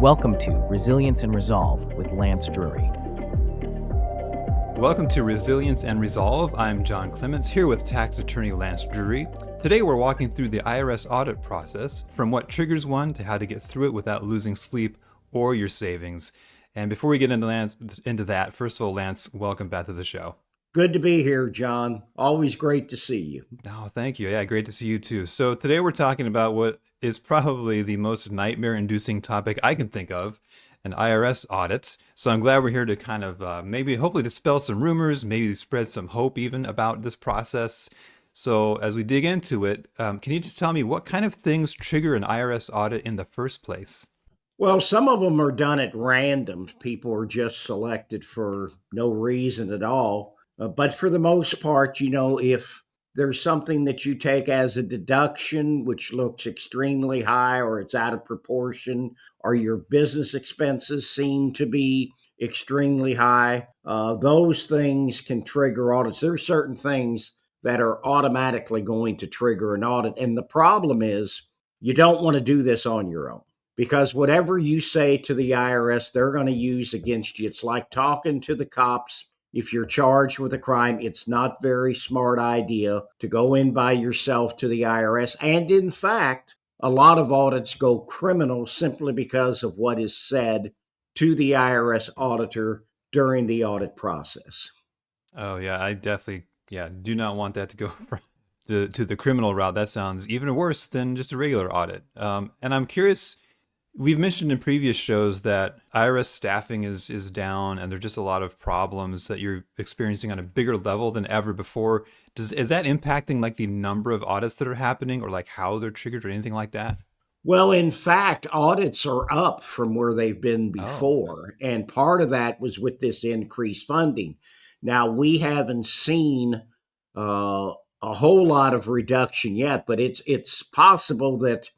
Welcome to Resilience and Resolve with Lance Drury. Welcome to Resilience and Resolve. I'm John Clements here with tax attorney Lance Drury. Today we're walking through the IRS audit process, from what triggers one to how to get through it without losing sleep or your savings. And before we get into that, first of all, Lance, welcome back to the show. Good to be here, John. Always great to see you. Oh, thank you. Yeah, great to see you too. So today we're talking about what is probably the most nightmare-inducing topic I can think of, an IRS audit. So I'm glad we're here to kind of hopefully dispel some rumors, maybe spread some hope even about this process. So as we dig into it, can you just tell me what kind of things trigger an IRS audit in the first place? Well, some of them are done at random. People are just selected for no reason at all. But for the most part, if there's something that you take as a deduction, which looks extremely high or it's out of proportion, or your business expenses seem to be extremely high, those things can trigger audits. There are certain things that are automatically going to trigger an audit. And the problem is you don't want to do this on your own, because whatever you say to the IRS, they're going to use against you. It's like talking to the cops. If you're charged with a crime, it's not very smart idea to go in by yourself to the IRS. And in fact, a lot of audits go criminal simply because of what is said to the IRS auditor during the audit process. Oh yeah, I definitely do not want that to go to the criminal route. That sounds even worse than just a regular audit. And I'm curious. We've mentioned in previous shows that IRS staffing is down, and there's just a lot of problems that you're experiencing on a bigger level than ever before. Is that impacting like the number of audits that are happening, or like how they're triggered, or anything like that? Well, in fact, audits are up from where they've been Oh, before. And part of that was with this increased funding. Now, we haven't seen a whole lot of reduction yet, but it's possible that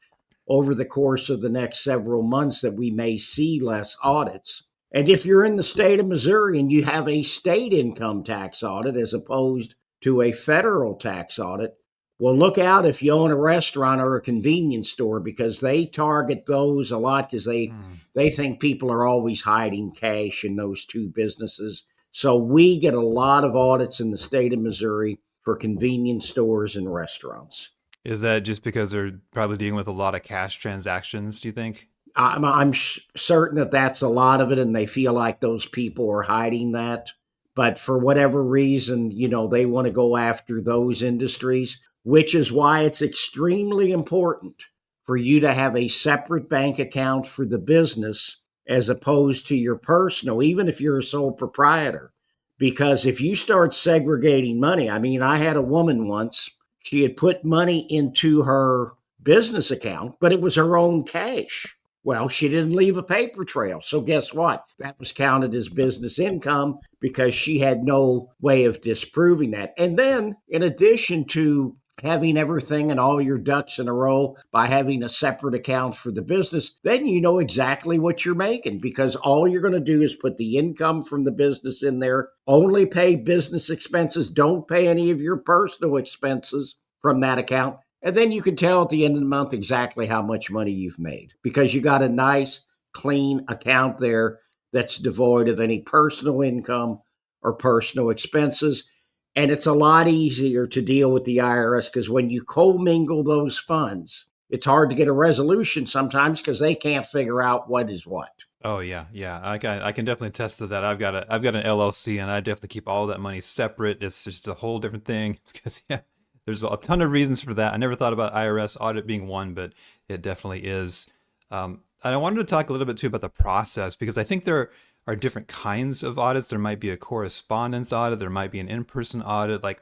over the course of the next several months that we may see less audits. And if you're in the state of Missouri and you have a state income tax audit as opposed to a federal tax audit, well, look out if you own a restaurant or a convenience store, because they target those a lot because they think people are always hiding cash in those two businesses. So we get a lot of audits in the state of Missouri for convenience stores and restaurants. is that just because they're probably dealing with a lot of cash transactions, do you think? I'm certain that that's a lot of it, and they feel like those people are hiding that. But for whatever reason, they want to go after those industries, which is why it's extremely important for you to have a separate bank account for the business as opposed to your personal, even if you're a sole proprietor. Because if you start segregating money, I had a woman once, she had put money into her business account, but it was her own cash. Well, she didn't leave a paper trail. So guess what? That was counted as business income because she had no way of disproving that. And then, in addition to having everything and all your ducks in a row by having a separate account for the business, then you know exactly what you're making, because all you're going to do is put the income from the business in there, only pay business expenses, don't pay any of your personal expenses from that account. And then you can tell at the end of the month exactly how much money you've made, because you got a nice, clean account there that's devoid of any personal income or personal expenses. And it's a lot easier to deal with the IRS because when you commingle those funds, it's hard to get a resolution sometimes because they can't figure out what is what. Oh yeah. I can definitely attest to that. I've got an LLC, and I definitely keep all that money separate. It's just a whole different thing because there's a ton of reasons for that. I never thought about IRS audit being one, but it definitely is. And I wanted to talk a little bit too about the process, because I think there are different kinds of audits. There might be a correspondence audit. There might be an in-person audit. Like,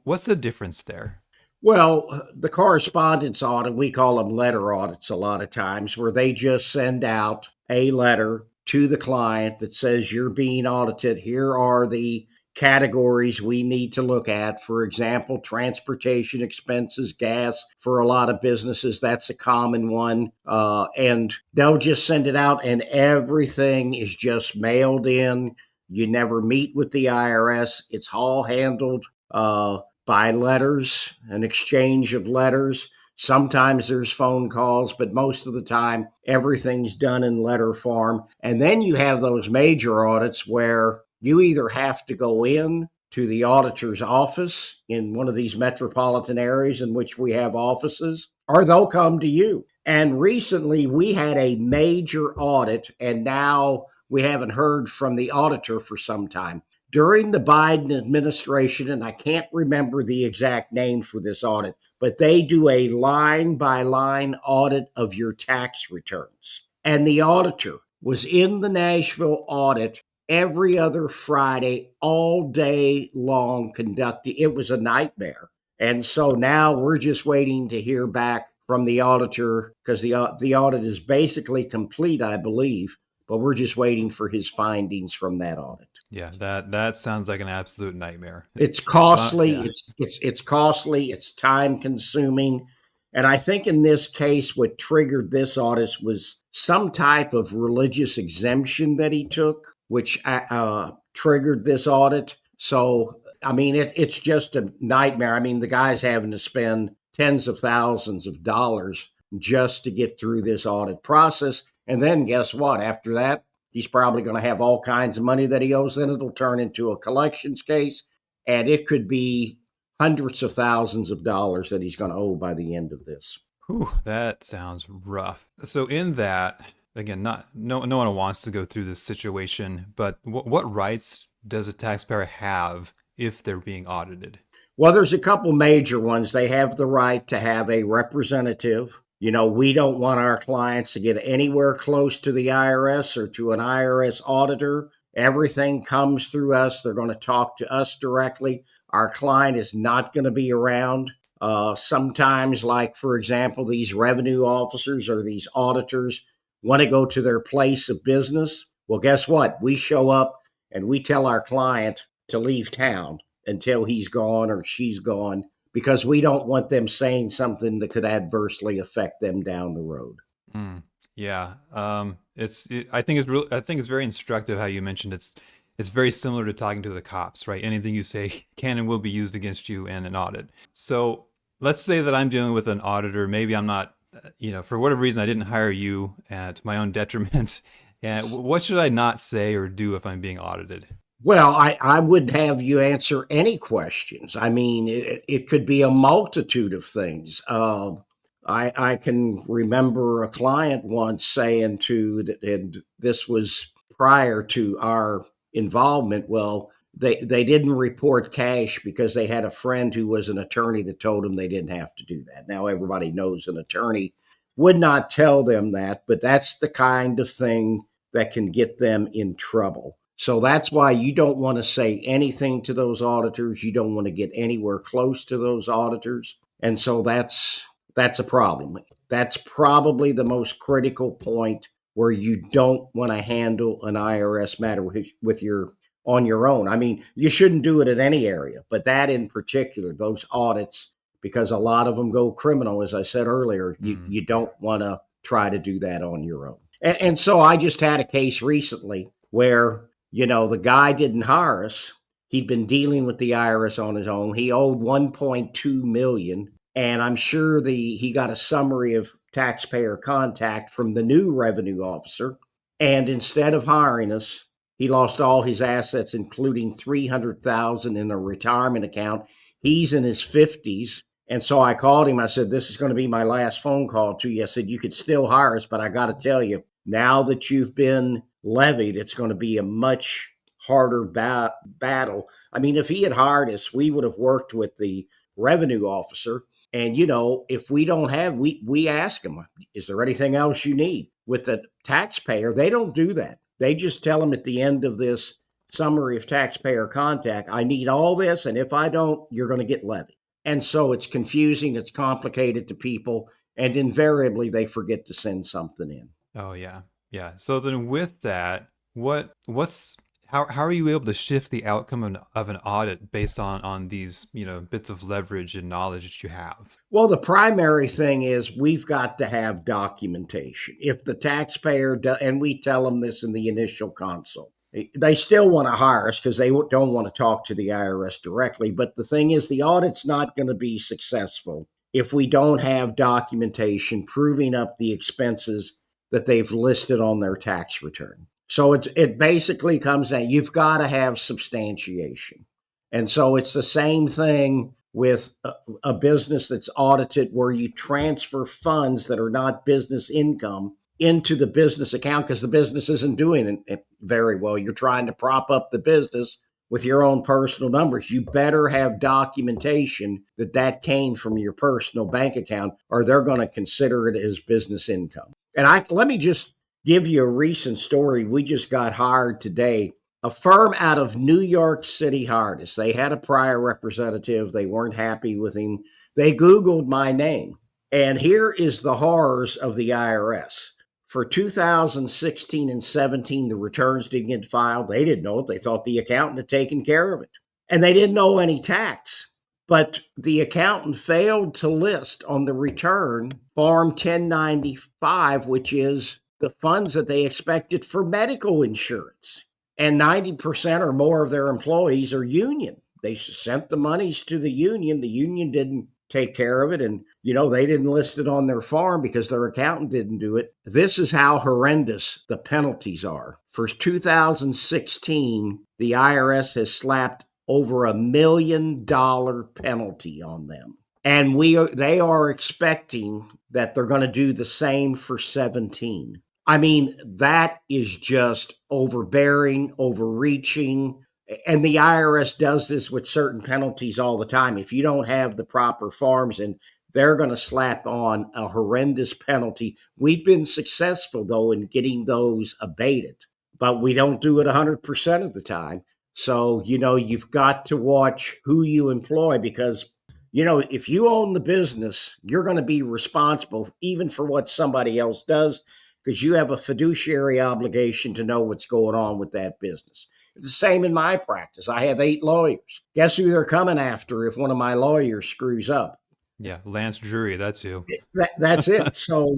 what's the difference there? Well, the correspondence audit, we call them letter audits a lot of times, where they just send out a letter to the client that says you're being audited. Here are the categories we need to look at. For example, transportation expenses, gas. For a lot of businesses, that's a common one. And they'll just send it out, and everything is just mailed in. You never meet with the IRS. It's all handled by letters, an exchange of letters. Sometimes there's phone calls, but most of the time, everything's done in letter form. And then you have those major audits where you either have to go in to the auditor's office in one of these metropolitan areas in which we have offices, or they'll come to you. And recently we had a major audit, and now we haven't heard from the auditor for some time. During the Biden administration, and I can't remember the exact name for this audit, but they do a line by line audit of your tax returns. And the auditor was in the Nashville audit every other Friday, all day long conducting. It was a nightmare. And so now we're just waiting to hear back from the auditor because the audit is basically complete, I believe, but we're just waiting for his findings from that audit. Yeah, that sounds like an absolute nightmare. It's costly. It's costly. It's time consuming. And I think in this case, what triggered this audit was some type of religious exemption that he took, which triggered this audit. So, I mean, it's just a nightmare. I mean, the guy's having to spend tens of thousands of dollars just to get through this audit process. And then guess what? After that, he's probably going to have all kinds of money that he owes. Then it'll turn into a collections case, and it could be hundreds of thousands of dollars that he's going to owe by the end of this. Whew, that sounds rough. So in that, again, no one wants to go through this situation, but what rights does a taxpayer have if they're being audited? Well, there's a couple major ones. They have the right to have a representative. You know, we don't want our clients to get anywhere close to the IRS or to an IRS auditor. Everything comes through us. They're going to talk to us directly. Our client is not going to be around. Sometimes, like, for example, these revenue officers or these auditors want to go to their place of business. Well, guess what? We show up and we tell our client to leave town until he's gone or she's gone, because we don't want them saying something that could adversely affect them down the road. Yeah, I think it's very instructive how you mentioned it's very similar to talking to the cops, right? Anything you say can and will be used against you in an audit. So let's say that I'm dealing with an auditor. Maybe I'm not, for whatever reason, I didn't hire you to my own detriment. And what should I not say or do if I'm being audited? Well, I would have you answer any questions. I mean, it could be a multitude of things. I can remember a client once saying and this was prior to our involvement, well, they didn't report cash because they had a friend who was an attorney that told them they didn't have to do that. Now, everybody knows an attorney would not tell them that, but that's the kind of thing that can get them in trouble. So that's why you don't want to say anything to those auditors. You don't want to get anywhere close to those auditors. And so that's a problem. That's probably the most critical point where you don't want to handle an IRS matter on your own. I mean, you shouldn't do it in any area, but that in particular, those audits, because a lot of them go criminal, as I said earlier, you don't want to try to do that on your own. And so I just had a case recently where the guy didn't hire us. He'd been dealing with the IRS on his own. He owed $1.2 million. And I'm sure he got a summary of taxpayer contact from the new revenue officer. And instead of hiring us, he lost all his assets, including $300,000 in a retirement account. He's in his 50s. And so I called him. I said, this is going to be my last phone call to you. I said, you could still hire us, but I got to tell you, now that you've been levied, it's going to be a much harder battle. I mean, if he had hired us, we would have worked with the revenue officer. And, if we don't have, we ask them, is there anything else you need? With the taxpayer, they don't do that. They just tell them at the end of this summary of taxpayer contact, I need all this. And if I don't, you're going to get levied. And so it's confusing. It's complicated to people. And invariably, they forget to send something in. Oh, yeah. Yeah. So then with that, how are you able to shift the outcome of an audit based on these, bits of leverage and knowledge that you have? Well, the primary thing is we've got to have documentation. If the taxpayer and we tell them this in the initial consult, they still want to hire us because they don't want to talk to the IRS directly. But the thing is, the audit's not going to be successful if we don't have documentation proving up the expenses that they've listed on their tax return. So it basically comes down, you've got to have substantiation. And so it's the same thing with a business that's audited where you transfer funds that are not business income into the business account because the business isn't doing it very well. You're trying to prop up the business with your own personal numbers. You better have documentation that that came from your personal bank account, or they're going to consider it as business income. And let me just give you a recent story. We just got hired today. A firm out of New York City hired us. They had a prior representative. They weren't happy with him. They Googled my name. And here is the horrors of the IRS. For 2016 and 17, the returns didn't get filed. They didn't know it. They thought the accountant had taken care of it. And they didn't owe any tax. But the accountant failed to list on the return Form 1095, which is the funds that they expected for medical insurance. And 90% or more of their employees are union. They sent the monies to the union. The union didn't take care of it. And, they didn't list it on their form because their accountant didn't do it. This is how horrendous the penalties are. For 2016, the IRS has slapped over $1 million penalty on them. And they are expecting that they're going to do the same for 17. I mean, that is just overbearing, overreaching. And the IRS does this with certain penalties all the time. If you don't have the proper forms, and they're going to slap on a horrendous penalty. We've been successful, though, in getting those abated, but we don't do it 100% of the time. So, you've got to watch who you employ because, if you own the business, you're going to be responsible even for what somebody else does, because you have a fiduciary obligation to know what's going on with that business. It's the same in my practice. I have 8 lawyers. Guess who they're coming after if one of my lawyers screws up? Yeah, Lance Drury, that's who. That's it. So,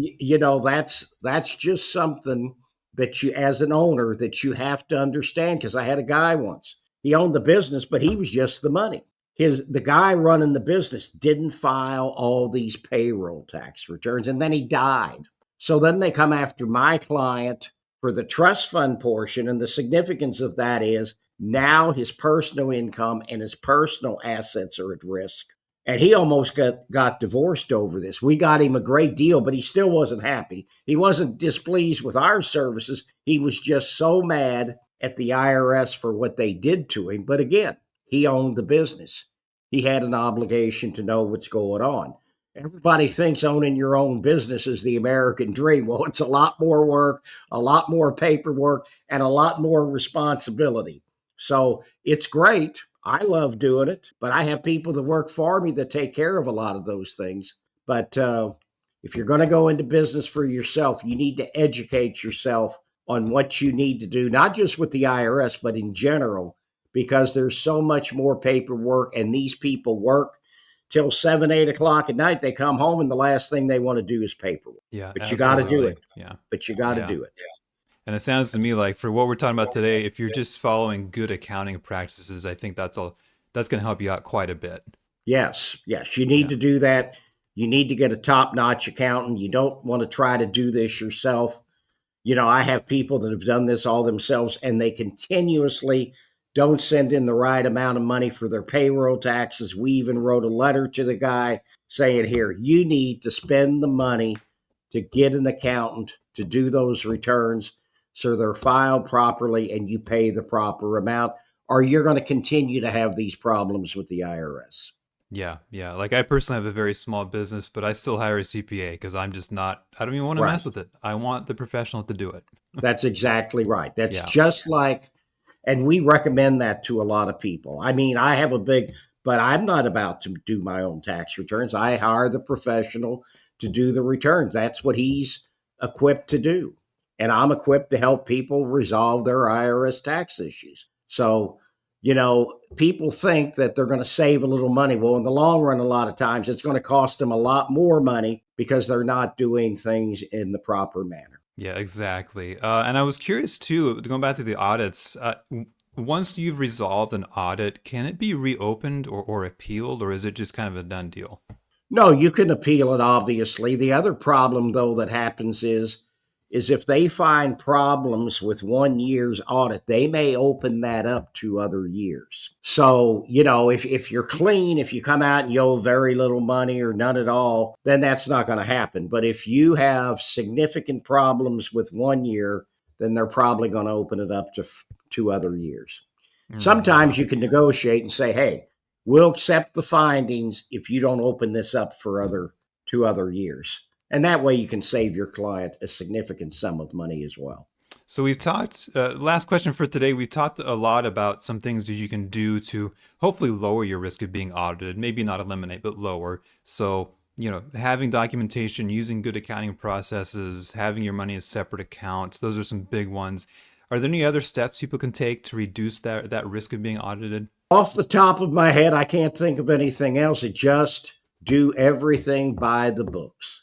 that's just something that you, as an owner, that you have to understand. Because I had a guy once. He owned the business, but he was just the money. The guy running the business didn't file all these payroll tax returns, and then he died. So then they come after my client for the trust fund portion, and the significance of that is now his personal income and his personal assets are at risk. And he almost got divorced over this. We got him a great deal, but he still wasn't happy. He wasn't displeased with our services. He was just so mad at the IRS for what they did to him. But again, he owned the business. He had an obligation to know what's going on. Everybody thinks owning your own business is the American dream. Well, it's a lot more work, a lot more paperwork, and a lot more responsibility. So it's great. I love doing it, but I have people that work for me that take care of a lot of those things. But if you're going to go into business for yourself, you need to educate yourself on what you need to do, not just with the IRS, but in general, because there's so much more paperwork, and these people work till 7, 8 o'clock at night. They come home and the last thing they want to do is paperwork. Yeah, but you got to do it. Yeah, but you got to do it. And it sounds to me like for what we're talking about today, if you're just following good accounting practices, I think that's going to help you out quite a bit. Yes. You need to do that. You need to get a top-notch accountant. You don't want to try to do this yourself. I have people that have done this all themselves, and they continuously don't send in the right amount of money for their payroll taxes. We even wrote a letter to the guy saying, here, you need to spend the money to get an accountant to do those returns so they're filed properly and you pay the proper amount, or you're going to continue to have these problems with the IRS. Yeah. Like I personally have a very small business, but I still hire a CPA because I don't even want to mess with it. I want the professional to do it. That's exactly right. That's just like, and we recommend that to a lot of people. I mean, but I'm not about to do my own tax returns. I hire the professional to do the returns. That's what he's equipped to do. And I'm equipped to help people resolve their IRS tax issues. So, people think that they're going to save a little money. Well, in the long run, a lot of times it's going to cost them a lot more money because they're not doing things in the proper manner. Yeah, exactly. And I was curious too, going back to the audits, once you've resolved an audit, can it be reopened or appealed, or is it just kind of a done deal? No, you can appeal it, obviously. The other problem, though, that happens is if they find problems with 1 year's audit, they may open that up to other years. So, if you're clean, if you come out and you owe very little money or none at all, then that's not going to happen. But if you have significant problems with 1 year, then they're probably going to open it up to other years. Sometimes you can negotiate and say, hey, we'll accept the findings if you don't open this up for other years. And that way you can save your client a significant sum of money as well. So we've talked, last question for today, we've talked a lot about some things that you can do to hopefully lower your risk of being audited, maybe not eliminate, but lower. So, having documentation, using good accounting processes, having your money in separate accounts, those are some big ones. Are there any other steps people can take to reduce that risk of being audited? Off the top of my head, I can't think of anything else. Just do everything by the books.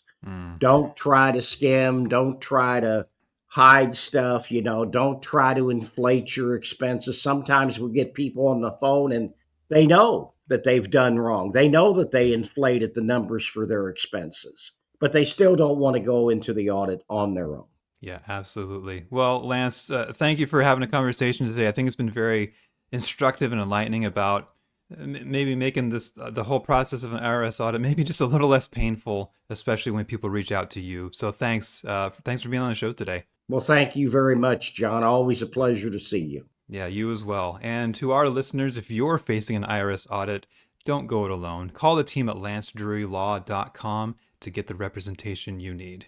Don't try to skim. Don't try to hide stuff. Don't try to inflate your expenses. Sometimes we get people on the phone and they know that they've done wrong. They know that they inflated the numbers for their expenses, but they still don't want to go into the audit on their own. Yeah, absolutely. Well, Lance, thank you for having a conversation today. I think it's been very instructive and enlightening about maybe making the whole process of an IRS audit maybe just a little less painful, especially when people reach out to you. So thanks for being on the show today. Well, thank you very much, John. Always a pleasure to see you. Yeah, you as well. And to our listeners, if you're facing an IRS audit, don't go it alone. Call the team at lancedrurylaw.com to get the representation you need.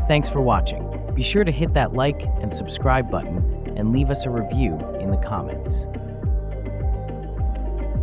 Thanks for watching. Be sure to hit that like and subscribe button and leave us a review in the comments.